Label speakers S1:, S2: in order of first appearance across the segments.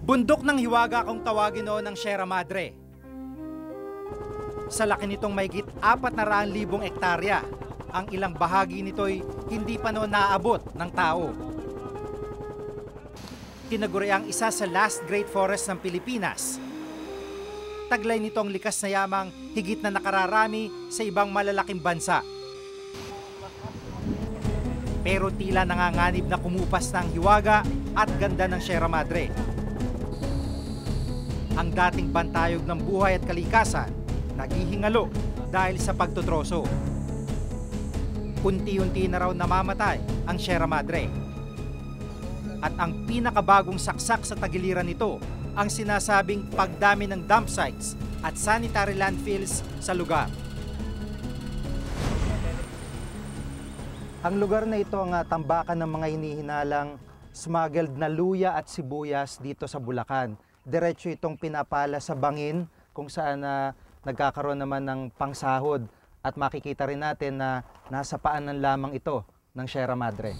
S1: Bundok ng hiwaga kung tawagin noon ng Sierra Madre. Sa laki nitong mahigit 400,000 hektarya, ang ilang bahagi nito'y hindi pa noon naaabot ng tao. Tinaguri ang isa sa last great forest ng Pilipinas. Taglay nito ang likas na yamang higit na nakararami sa ibang malalaking bansa. Pero tila nanganganib na kumupas na ang hiwaga at ganda ng Sierra Madre. Ang dating bantayog ng buhay at kalikasan, naghihingalo dahil sa pagtutroso. Unti-unti na raw namamatay ang Sierra Madre. At ang pinakabagong saksak sa tagiliran nito, ang sinasabing pagdami ng dump sites at sanitary landfills sa lugar. Ang lugar na ito ang tambakan ng mga hinihinalang smuggled na luya at sibuyas dito sa Bulacan. Diretso itong pinapala sa bangin kung saan nagkakaroon naman ng pangsahod at makikita rin natin na nasa paanan lamang ito ng Sierra Madre.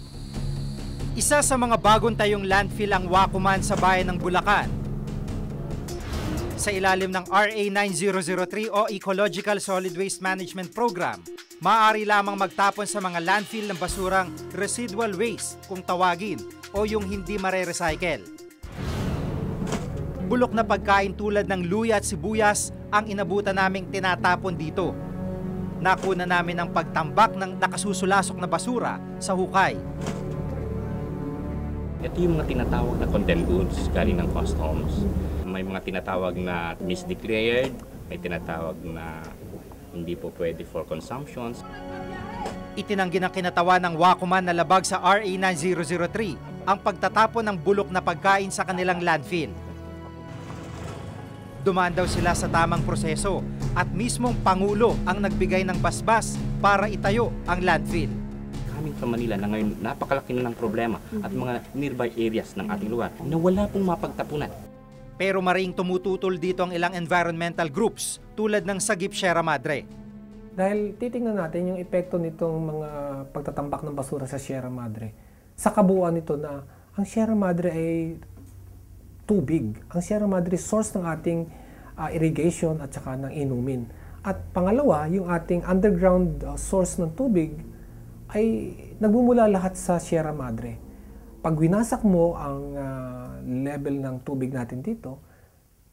S1: Isa sa mga bagong tayong landfill ang Wacuman sa bayan ng Bulacan. Sa ilalim ng RA 9003 o Ecological Solid Waste Management Program, maaari lamang magtapon sa mga landfill ng basurang residual waste kung tawagin o yung hindi mare-recycle. Bulok na pagkain tulad ng luya at sibuyas ang inabutan naming tinatapon dito. Nakuna namin ang pagtambak ng nakasusulasok na basura sa hukay.
S2: Ito yung mga tinatawag na condemned goods galing ng customs. May mga tinatawag na misdeclared, may tinatawag na hindi po pwede for consumptions.
S1: Itinanggi ng kinatawan ng Wacuman na labag sa RA 9003 ang pagtatapon ng bulok na pagkain sa kanilang landfill. Dumaan daw sila sa tamang proseso at mismong Pangulo ang nagbigay ng basbas para itayo ang landfill.
S2: Coming from Manila na ngayon napakalaki na ng problema at mga nearby areas ng ating lugar na wala pong mapagtapunan.
S1: Pero maring tumututol dito ang ilang environmental groups tulad ng Sagip Sierra Madre.
S3: Dahil titingnan natin yung epekto nitong mga pagtatambak ng basura sa Sierra Madre. Sa kabuuan nito na ang Sierra Madre ay tubig. Ang Sierra Madre source ng ating irrigation at saka ng inumin. At pangalawa, yung ating underground source ng tubig ay nagmumula lahat sa Sierra Madre. Pag winasak mo ang level ng tubig natin dito,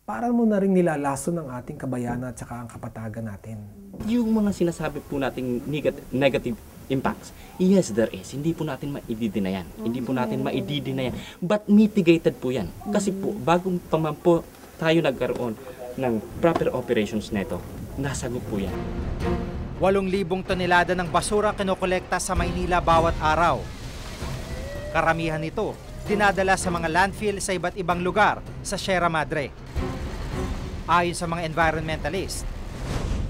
S3: para mo na rin nilalaso ng ating kabayanan at saka ang kapatagan natin.
S2: Yung mga sinasabi po nating negative impacts, yes, there is. Hindi po natin maididinayan. Hindi po natin maididinayan. But mitigated po yan. Kasi po, bagong pa man po tayo nagkaroon ng proper operations neto, nasagot po yan.
S1: 8,000 tonelada ng basura kinokolekta sa Maynila bawat araw. Karamihan nito, dinadala sa mga landfill sa iba't ibang lugar sa Sierra Madre. Ayon sa mga environmentalist,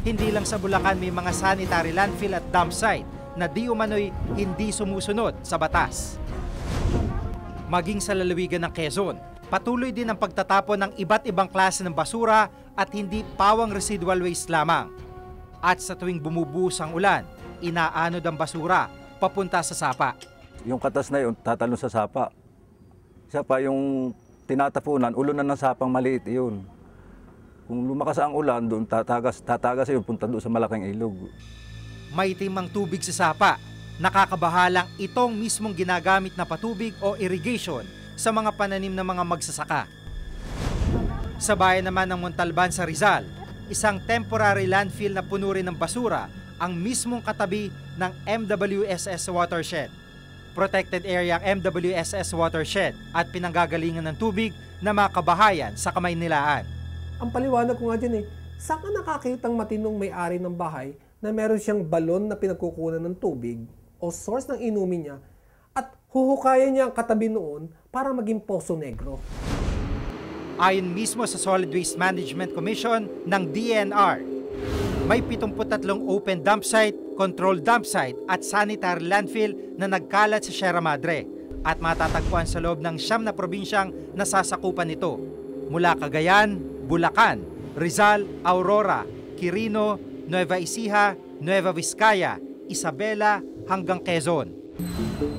S1: hindi lang sa Bulacan may mga sanitary landfill at dump site na di umano'y hindi sumusunod sa batas. Maging sa lalawigan ng Quezon, patuloy din ang pagtatapon ng iba't ibang klase ng basura at hindi pawang residual waste lamang. At sa tuwing bumubuhos ang ulan, inaanod ang basura papunta sa sapa.
S4: Yung katas na yun, tatalon sa sapa. Sapa yung tinatapunan, ulo na ng sapang maliit yun. Kung lumakas ang ulan, doon tatagas yun, punta doon sa malaking ilog.
S1: Maitim ang tubig sa sapa. Nakakabahalang itong mismong ginagamit na patubig o irrigation sa mga pananim ng mga magsasaka. Sa bayan naman ng Montalban sa Rizal, isang temporary landfill na puno rin ng basura ang mismong katabi ng MWSS watershed. Protected area ang MWSS watershed at pinanggagalingan ng tubig na mga kabahayan sa Kamaynilaan.
S3: Ang paliwanag ko nga dyan saan ka nakakitang matinong may-ari ng bahay na meron siyang balon na pinagkukunan ng tubig o source ng inumin niya at huhukayan niya ang katabi noon para maging Poso Negro.
S1: Ayon mismo sa Solid Waste Management Commission ng DNR, may 73 open dump site, controlled dump site at sanitary landfill na nagkalat sa Sierra Madre at matatagpuan sa loob ng 9 na probinsyang nasasakupan nito mula Cagayan, Bulacan, Rizal, Aurora, Quirino, Nueva Ecija, Nueva Vizcaya, Isabela hanggang Quezon.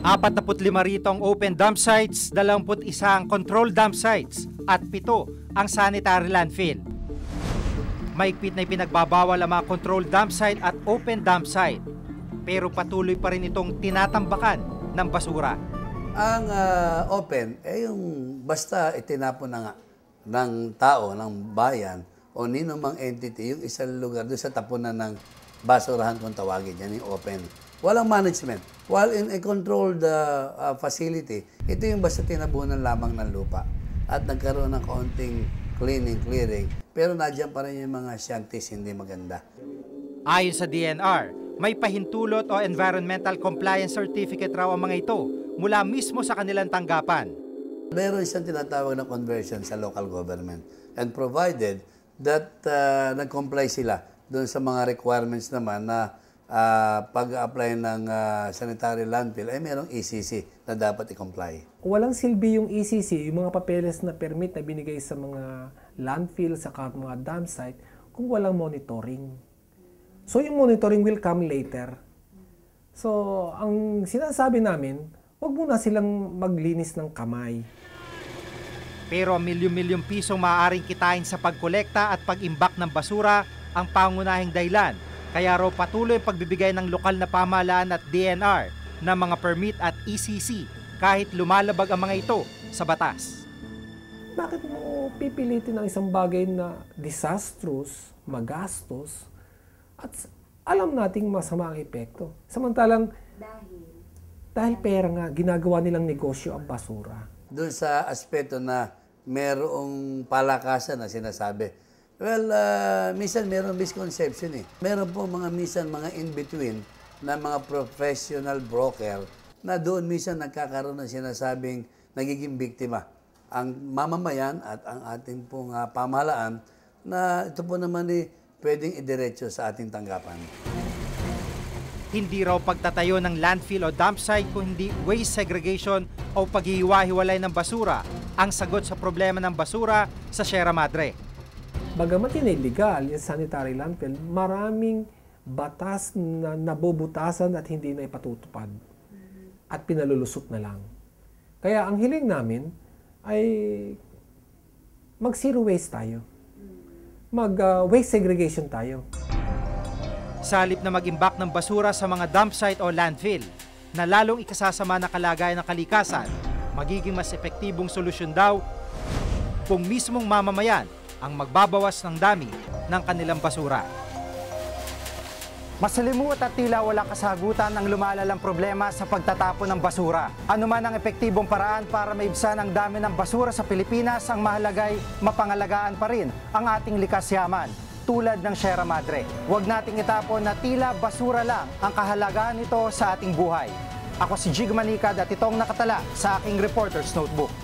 S1: 45 rito ang open dump sites, 21 ang controlled dump sites at 7 ang sanitary landfill. Maigpit na ipinagbabawal ang mga controlled dump site at open dump site. Pero patuloy pa rin itong tinatambakan ng basura.
S5: Ang open, yung basta itinapon na nga ng tao, ng bayan, o ninumang entity, yung isang lugar doon sa tapunan ng basurahan kung tawagin yan, yung open. Walang management. While in a controlled facility, ito yung basta tinabunan lamang ng lupa. At nagkaroon ng kaunting clearing, pero nadyan pa rin yung mga shanties hindi maganda.
S1: Ayon sa DNR, may pahintulot o environmental compliance certificate raw ang mga ito mula mismo sa kanilang tanggapan.
S5: Meron isang tinatawag na conversion sa local government. And provided that nag-comply sila doon sa mga requirements naman na pag-apply ng sanitary landfill, ay merong ECC na dapat i-comply.
S3: Walang silbi yung ECC, yung mga papeles na permit na binigay sa mga landfill, sa mga dump site, kung walang monitoring. So yung monitoring will come later. So ang sinasabi namin, wag muna silang maglinis ng kamay.
S1: Pero ang milyon-milyong pisong maaaring kitain sa pagkolekta at pag-imbak ng basura ang pangunahing dahilan. Kaya raw patuloy ang pagbibigay ng lokal na pamahalaan at DNR ng mga permit at ECC kahit lumalabag ang mga ito sa batas.
S3: Bakit mo pipilitin ang isang bagay na disastrous, magastos, at alam nating masama ang epekto? Samantalang, dahil pera nga, ginagawa nilang negosyo ang basura.
S5: Doon sa aspeto na merong palakasan na sinasabi. Well, minsan meron misconception eh. Meron po minsan mga in-between na mga professional broker na doon minsan nagkakaroon ng sinasabing nagiging biktima ang mamamayan at ang ating pong pamahalaan na ito po naman pwedeng idiretso sa ating tanggapan.
S1: Hindi raw pagtatayo ng landfill o dump site kung hindi waste segregation o paghihiwa-hiwalay ng basura ang sagot sa problema ng basura sa Sierra Madre.
S3: Bagamat yun ay legal, yung sanitary landfill, maraming batas na nabubutasan at hindi na ipatutupad. At pinalulusot na lang. Kaya ang hiling namin ay mag-zero waste tayo. Mag-waste segregation tayo.
S1: Sa halip na mag-imbak ng basura sa mga dump site o landfill na lalong ikasasama na kalagayan ng kalikasan, magiging mas epektibong solusyon daw kung mismong mamamayan ang magbabawas ng dami ng kanilang basura. Masalimuot at tila wala kasagutan ang lumalalang problema sa pagtatapon ng basura. Ano man ang epektibong paraan para maibsan ang dami ng basura sa Pilipinas, ang mahalagay mapangalagaan pa rin ang ating likas yaman, tulad ng Sierra Madre. Huwag nating itapon na tila basura lang ang kahalagaan nito sa ating buhay. Ako si Jig Manicad at itong nakatala sa aking Reporter's Notebook.